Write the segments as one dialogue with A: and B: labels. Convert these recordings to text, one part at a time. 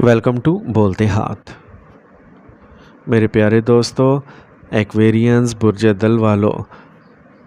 A: Welcome to بولتے ہاتھ۔ میرے پیارے دوستو، ایکویرینز برج دل والو،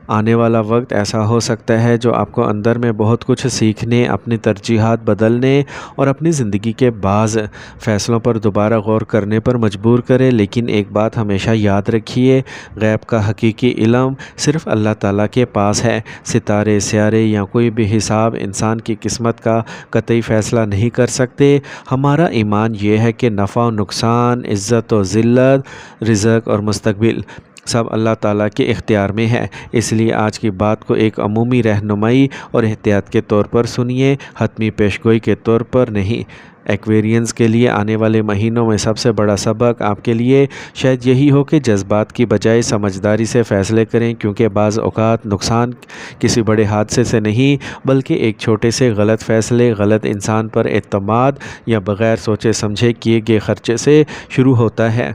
A: آنے والا وقت ایسا ہو سکتا ہے جو آپ کو اندر میں بہت کچھ سیکھنے، اپنی ترجیحات بدلنے اور اپنی زندگی کے بعض فیصلوں پر دوبارہ غور کرنے پر مجبور کرے۔ لیکن ایک بات ہمیشہ یاد رکھیے، غیب کا حقیقی علم صرف اللہ تعالیٰ کے پاس ہے۔ ستارے، سیارے یا کوئی بھی حساب انسان کی قسمت کا قطعی فیصلہ نہیں کر سکتے۔ ہمارا ایمان یہ ہے کہ نفع و نقصان، عزت و ذلت، رزق اور مستقبل سب اللہ تعالیٰ کے اختیار میں ہے۔ اس لیے آج کی بات کو ایک عمومی رہنمائی اور احتیاط کے طور پر سنیے، حتمی پیشگوئی کے طور پر نہیں۔ ایکویرینز کے لیے آنے والے مہینوں میں سب سے بڑا سبق آپ کے لیے شاید یہی ہو کہ جذبات کی بجائے سمجھداری سے فیصلے کریں، کیونکہ بعض اوقات نقصان کسی بڑے حادثے سے نہیں بلکہ ایک چھوٹے سے غلط فیصلے، غلط انسان پر اعتماد یا بغیر سوچے سمجھے کیے گئے خرچے سے شروع ہوتا ہے۔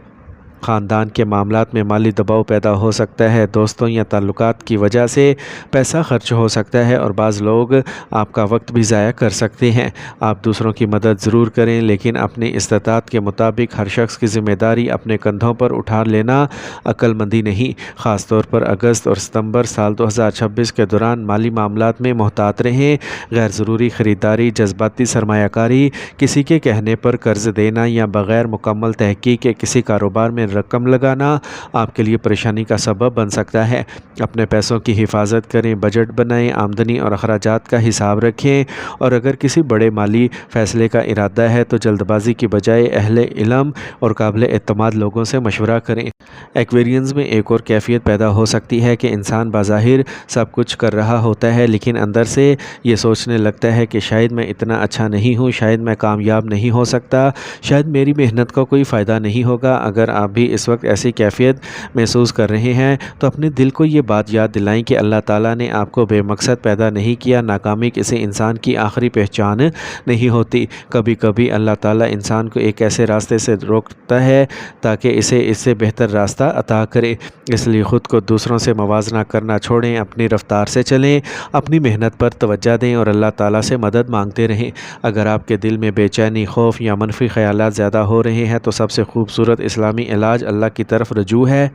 A: خاندان کے معاملات میں مالی دباؤ پیدا ہو سکتا ہے، دوستوں یا تعلقات کی وجہ سے پیسہ خرچ ہو سکتا ہے اور بعض لوگ آپ کا وقت بھی ضائع کر سکتے ہیں۔ آپ دوسروں کی مدد ضرور کریں، لیکن اپنی استطاعت کے مطابق۔ ہر شخص کی ذمہ داری اپنے کندھوں پر اٹھا لینا عقل مندی نہیں۔ خاص طور پر اگست اور ستمبر سال 2026 کے دوران مالی معاملات میں محتاط رہیں۔ غیر ضروری خریداری، جذباتی سرمایہ کاری، کسی کے کہنے پر قرض دینا یا بغیر مکمل تحقیق کے کسی کاروبار میں رقم لگانا آپ کے لیے پریشانی کا سبب بن سکتا ہے۔ اپنے پیسوں کی حفاظت کریں، بجٹ بنائیں، آمدنی اور اخراجات کا حساب رکھیں، اور اگر کسی بڑے مالی فیصلے کا ارادہ ہے تو جلد بازی کی بجائے اہل علم اور قابل اعتماد لوگوں سے مشورہ کریں۔ ایکویرینز میں ایک اور کیفیت پیدا ہو سکتی ہے کہ انسان بظاہر سب کچھ کر رہا ہوتا ہے، لیکن اندر سے یہ سوچنے لگتا ہے کہ شاید میں اتنا اچھا نہیں ہوں، شاید میں کامیاب نہیں ہو سکتا، شاید میری محنت کا کوئی فائدہ نہیں ہوگا۔ اگر آپ بھی اس وقت ایسی کیفیت محسوس کر رہے ہیں تو اپنے دل کو یہ بات یاد دلائیں کہ اللہ تعالیٰ نے آپ کو بے مقصد پیدا نہیں کیا۔ ناکامی کسی انسان کی آخری پہچان نہیں ہوتی۔ کبھی کبھی اللہ تعالیٰ انسان کو ایک ایسے راستے سے روکتا ہے تاکہ اسے اس سے بہتر راستہ عطا کرے۔ اس لیے خود کو دوسروں سے موازنہ کرنا چھوڑیں، اپنی رفتار سے چلیں، اپنی محنت پر توجہ دیں اور اللہ تعالیٰ سے مدد مانگتے رہیں۔ اگر آپ کے دل میں بے چینی، خوف یا منفی خیالات زیادہ ہو رہے ہیں تو سب سے خوبصورت اسلامی علاج اللہ کی طرف رجوع ہے۔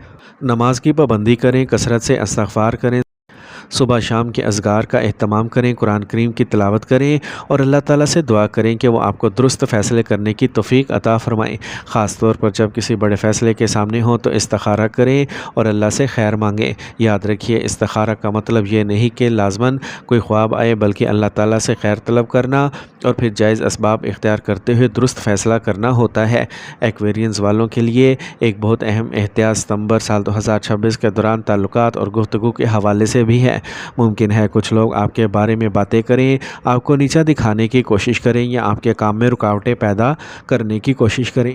A: نماز کی پابندی کریں، کثرت سے استغفار کریں، صبح شام کے اذکار کا اہتمام کریں، قرآن کریم کی تلاوت کریں اور اللہ تعالیٰ سے دعا کریں کہ وہ آپ کو درست فیصلے کرنے کی توفیق عطا فرمائیں۔ خاص طور پر جب کسی بڑے فیصلے کے سامنے ہوں تو استخارہ کریں اور اللہ سے خیر مانگیں۔ یاد رکھیے، استخارہ کا مطلب یہ نہیں کہ لازماً کوئی خواب آئے، بلکہ اللہ تعالیٰ سے خیر طلب کرنا اور پھر جائز اسباب اختیار کرتے ہوئے درست فیصلہ کرنا ہوتا ہے۔ ایکویرینز والوں کے لیے ایک بہت اہم احتیاط ستمبر سال 2026 کے دوران تعلقات اور گفتگو کے حوالے سے بھی ہے۔ ممکن ہے کچھ لوگ آپ کے بارے میں باتیں کریں، آپ کو نیچا دکھانے کی کوشش کریں یا آپ کے کام میں رکاوٹیں پیدا کرنے کی کوشش کریں۔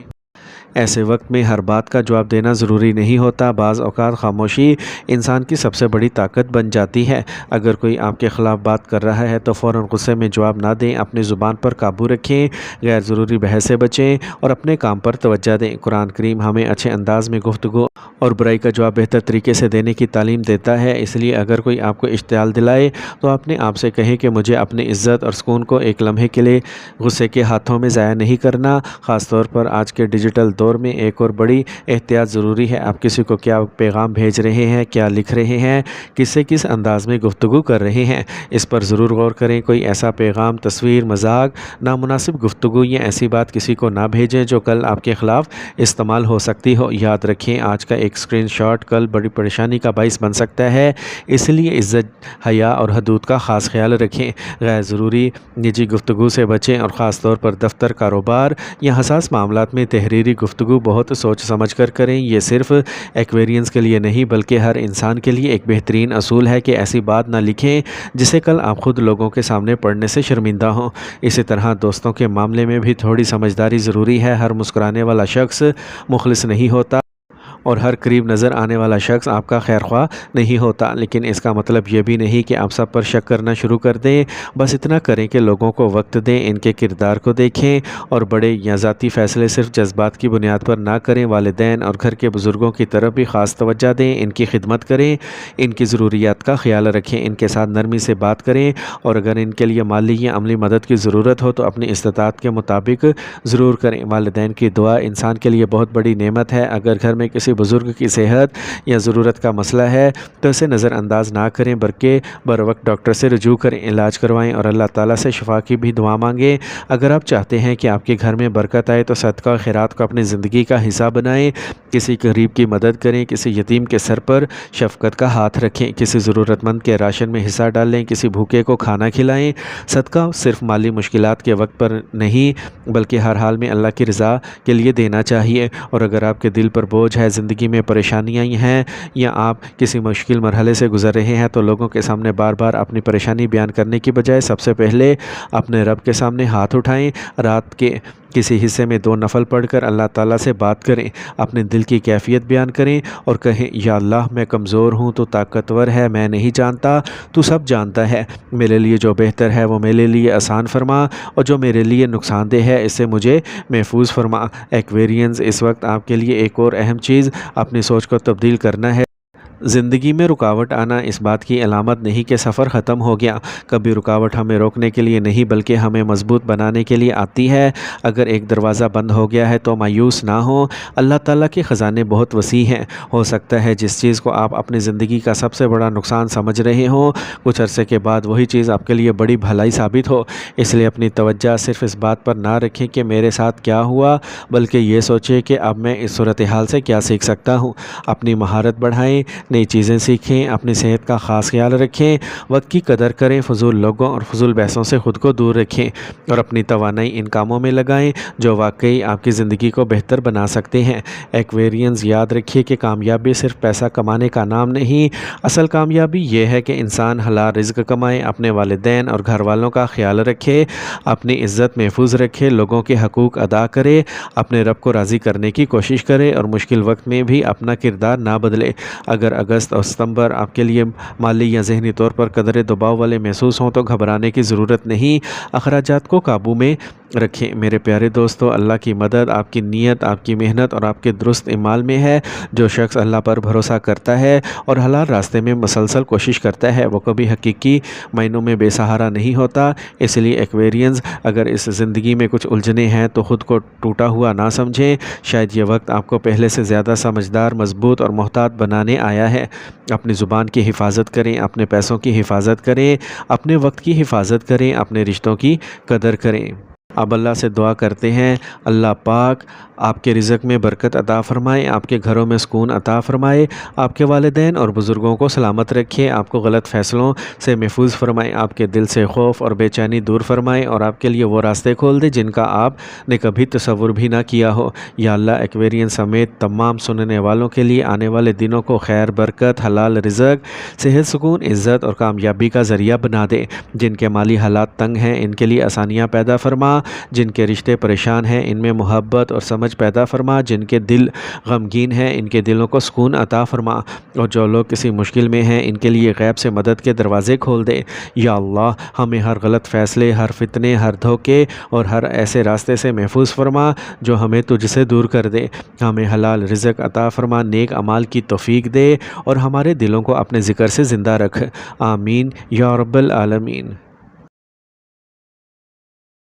A: ایسے وقت میں ہر بات کا جواب دینا ضروری نہیں ہوتا۔ بعض اوقات خاموشی انسان کی سب سے بڑی طاقت بن جاتی ہے۔ اگر کوئی آپ کے خلاف بات کر رہا ہے تو فوراً غصے میں جواب نہ دیں، اپنی زبان پر قابو رکھیں، غیر ضروری بحث سے بچیں اور اپنے کام پر توجہ دیں۔ قرآن کریم ہمیں اچھے انداز میں گفتگو اور برائی کا جواب بہتر طریقے سے دینے کی تعلیم دیتا ہے۔ اس لیے اگر کوئی آپ کو اشتعال دلائے تو اپنے آپ سے کہیں کہ مجھے اپنی عزت اور سکون کو ایک لمحے کے لیے غصے کے ہاتھوں میں ضائع نہیں کرنا۔ خاص طور پر آج کے ڈیجیٹل دور میں ایک اور بڑی احتیاط ضروری ہے۔ آپ کسی کو کیا پیغام بھیج رہے ہیں، کیا لکھ رہے ہیں، کس سے کس انداز میں گفتگو کر رہے ہیں، اس پر ضرور غور کریں۔ کوئی ایسا پیغام، تصویر، مذاق، نامناسب گفتگو یا ایسی بات کسی کو نہ بھیجیں جو کل آپ کے خلاف استعمال ہو سکتی ہو۔ یاد رکھیں، آج کا ایک اسکرین شاٹ کل بڑی پریشانی کا باعث بن سکتا ہے، اس لیے عزت، حیا اور حدود کا خاص خیال رکھیں۔ غیر ضروری نجی گفتگو سے بچیں اور خاص طور پر دفتر، کاروبار یا حساس معاملات میں تحریری گفتگو بہت سوچ سمجھ کر کریں۔ یہ صرف ایکویرینز کے لیے نہیں بلکہ ہر انسان کے لیے ایک بہترین اصول ہے کہ ایسی بات نہ لکھیں جسے کل آپ خود لوگوں کے سامنے پڑھنے سے شرمندہ ہوں۔ اسی طرح دوستوں کے معاملے میں بھی تھوڑی سمجھداری ضروری ہے۔ ہر مسکرانے والا شخص مخلص نہیں ہوتا، اور ہر قریب نظر آنے والا شخص آپ کا خیر خواہ نہیں ہوتا، لیکن اس کا مطلب یہ بھی نہیں کہ آپ سب پر شک کرنا شروع کر دیں۔ بس اتنا کریں کہ لوگوں کو وقت دیں، ان کے کردار کو دیکھیں اور بڑے یا ذاتی فیصلے صرف جذبات کی بنیاد پر نہ کریں۔ والدین اور گھر کے بزرگوں کی طرف بھی خاص توجہ دیں، ان کی خدمت کریں، ان کی ضروریات کا خیال رکھیں، ان کے ساتھ نرمی سے بات کریں، اور اگر ان کے لیے مالی یا عملی مدد کی ضرورت ہو تو اپنی استطاعت کے مطابق ضرور کریں۔ والدین کی دعا انسان کے لیے بہت بڑی نعمت ہے۔ اگر گھر میں کسی بزرگ کی صحت یا ضرورت کا مسئلہ ہے تو اسے نظر انداز نہ کریں، بلکہ بروقت ڈاکٹر سے رجوع کریں، علاج کروائیں اور اللہ تعالیٰ سے شفا کی بھی دعا مانگیں۔ اگر آپ چاہتے ہیں کہ آپ کے گھر میں برکت آئے تو صدقہ و خیرات کو اپنی زندگی کا حصہ بنائیں، کسی غریب کی مدد کریں، کسی یتیم کے سر پر شفقت کا ہاتھ رکھیں، کسی ضرورت مند کے راشن میں حصہ ڈالیں، کسی بھوکے کو کھانا کھلائیں۔ صدقہ صرف مالی مشکلات کے وقت پر نہیں بلکہ ہر حال میں اللہ کی رضا کے لیے دینا چاہیے۔ اور اگر آپ کے دل پر بوجھ ہے، زندگی میں پریشانیاں ہیں یا آپ کسی مشکل مرحلے سے گزر رہے ہیں تو لوگوں کے سامنے بار بار اپنی پریشانی بیان کرنے کی بجائے سب سے پہلے اپنے رب کے سامنے ہاتھ اٹھائیں۔ رات کے کسی حصے میں 2 نفل پڑھ کر اللہ تعالیٰ سے بات کریں، اپنے دل کی کیفیت بیان کریں اور کہیں، یا اللہ میں کمزور ہوں، تو طاقتور ہے، میں نہیں جانتا، تو سب جانتا ہے، میرے لیے جو بہتر ہے وہ میرے لیے آسان فرما، اور جو میرے لیے نقصان دہ ہے اس سے مجھے محفوظ فرما۔ ایکویرینز، اس وقت آپ کے لیے ایک اور اہم چیز اپنی سوچ کو تبدیل کرنا ہے۔ زندگی میں رکاوٹ آنا اس بات کی علامت نہیں کہ سفر ختم ہو گیا۔ کبھی رکاوٹ ہمیں روکنے کے لیے نہیں بلکہ ہمیں مضبوط بنانے کے لیے آتی ہے۔ اگر ایک دروازہ بند ہو گیا ہے تو مایوس نہ ہو، اللہ تعالیٰ کے خزانے بہت وسیع ہیں۔ ہو سکتا ہے جس چیز کو آپ اپنی زندگی کا سب سے بڑا نقصان سمجھ رہے ہوں، کچھ عرصے کے بعد وہی چیز آپ کے لیے بڑی بھلائی ثابت ہو۔ اس لیے اپنی توجہ صرف اس بات پر نہ رکھیں کہ میرے ساتھ کیا ہوا، بلکہ یہ سوچیں کہ اب میں اس صورتحال سے کیا سیکھ سکتا ہوں۔ اپنی مہارت بڑھائیں، نئی چیزیں سیکھیں، اپنی صحت کا خاص خیال رکھیں، وقت کی قدر کریں، فضول لوگوں اور فضول بحثوں سے خود کو دور رکھیں اور اپنی توانائی ان کاموں میں لگائیں جو واقعی آپ کی زندگی کو بہتر بنا سکتے ہیں۔ ایکویرینز، یاد رکھیے کہ کامیابی صرف پیسہ کمانے کا نام نہیں، اصل کامیابی یہ ہے کہ انسان حلال رزق کمائے، اپنے والدین اور گھر والوں کا خیال رکھے، اپنی عزت محفوظ رکھے، لوگوں کے حقوق ادا کرے، اپنے رب کو راضی کرنے کی کوشش کرے اور مشکل وقت میں بھی اپنا کردار نہ بدلے۔ اگر اگست اور ستمبر آپ کے لیے مالی یا ذہنی طور پر قدرے دباؤ والے محسوس ہوں تو گھبرانے کی ضرورت نہیں، اخراجات کو قابو میں رکھیں۔ میرے پیارے دوستو، اللہ کی مدد آپ کی نیت، آپ کی محنت اور آپ کے درست اعمال میں ہے۔ جو شخص اللہ پر بھروسہ کرتا ہے اور حلال راستے میں مسلسل کوشش کرتا ہے وہ کبھی حقیقی معنوں میں بے سہارا نہیں ہوتا۔ اس لیے ایکویرینز، اگر اس زندگی میں کچھ الجھنیں ہیں تو خود کو ٹوٹا ہوا نہ سمجھیں، شاید یہ وقت آپ کو پہلے سے زیادہ سمجھدار، مضبوط اور محتاط بنانے آیا ہے۔ اپنی زبان کی حفاظت کریں، اپنے پیسوں کی حفاظت کریں، اپنے وقت کی حفاظت کریں، اپنے رشتوں کی قدر کریں۔ اب اللہ سے دعا کرتے ہیں، اللہ پاک آپ کے رزق میں برکت عطا فرمائے، آپ کے گھروں میں سکون عطا فرمائے، آپ کے والدین اور بزرگوں کو سلامت رکھے، آپ کو غلط فیصلوں سے محفوظ فرمائے، آپ کے دل سے خوف اور بے چینی دور فرمائے اور آپ کے لیے وہ راستے کھول دے جن کا آپ نے کبھی تصور بھی نہ کیا ہو۔ یا اللہ، ایکویرین سمیت تمام سننے والوں کے لیے آنے والے دنوں کو خیر، برکت، حلال رزق، صحت، سکون، عزت اور کامیابی کا ذریعہ بنا دے۔ جن کے مالی حالات تنگ ہیں ان کے لیے آسانیاں پیدا فرما، جن کے رشتے پریشان ہیں ان میں محبت اور سمجھ پیدا فرما، جن کے دل غمگین ہیں ان کے دلوں کو سکون عطا فرما، اور جو لوگ کسی مشکل میں ہیں ان کے لیے غیب سے مدد کے دروازے کھول دے۔ یا اللہ، ہمیں ہر غلط فیصلے، ہر فتنے، ہر دھوکے اور ہر ایسے راستے سے محفوظ فرما جو ہمیں تجھ سے دور کر دے۔ ہمیں حلال رزق عطا فرما، نیک اعمال کی توفیق دے اور ہمارے دلوں کو اپنے ذکر سے زندہ رکھ۔ آمین یا رب العالمین۔